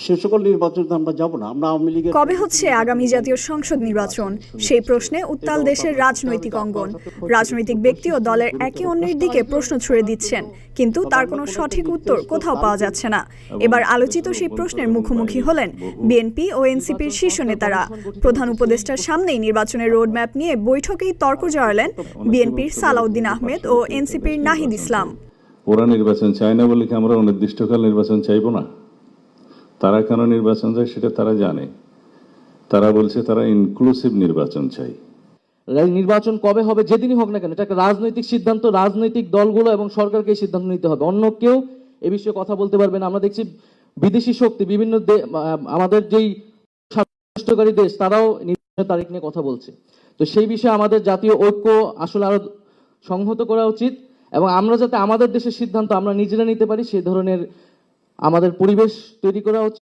সে সকল নির্বাচনে আমরা যাব না। আমরা আওয়ামী লীগের কবে হচ্ছে আগামী জাতীয় সংসদ নির্বাচন? সেই প্রশ্নে উত্তাল দেশের রাজনৈতিক অঙ্গন। রাজনৈতিক ব্যক্তি ও দলের একে অন্যের দিকে প্রশ্ন ছুড়ে দিচ্ছেন, কিন্তু তার কোনো সঠিক উত্তর কোথাও পাওয়া যাচ্ছে না। এবার আলোচিত সেই প্রশ্নের মুখোমুখি হলেন বিএনপি ও এনসিপির শীর্ষ নেতারা। প্রধান উপদেষ্টার সামনেই নির্বাচনের রোডম্যাপ নিয়ে বৈঠকেই তর্ক জড়ালেন বিএনপির সালাউদ্দিন আহমেদ ও এনসিপির নাহিদ ইসলাম। ওরা নির্বাচন চায় না বলে কি আমরা অনির্দিষ্টকাল নির্বাচন চাইবো না? তারা কেন নির্বাচন চায় সেটা তারা জানে। তারা বলছে তারা ইনক্লুসিভ নির্বাচন চাই। নির্বাচন কবে হবে যেদিনই হোক না কেন, এটা একটা রাজনৈতিক সিদ্ধান্ত। রাজনৈতিক দলগুলো এবং সরকারকে সিদ্ধান্ত নিতে হবে, অন্য কেউ এ বিষয়ে কথা বলতে পারবে না। আমরা দেখছি বিদেশি শক্তি বিভিন্ন আমাদের যেই স্বাস্থ্যকারী দেশ তারাও নির্বাচনের তারিখ নিয়ে কথা বলছে। তো সেই বিষয়ে আমাদের জাতীয় ঐক্য আসলে আরো সংহত করা উচিত, এবং আমরা যাতে আমাদের দেশের সিদ্ধান্ত আমরা নিজেরা নিতে পারি সেই ধরনের আমাদের পরিবেশ তৈরি করা উচিত।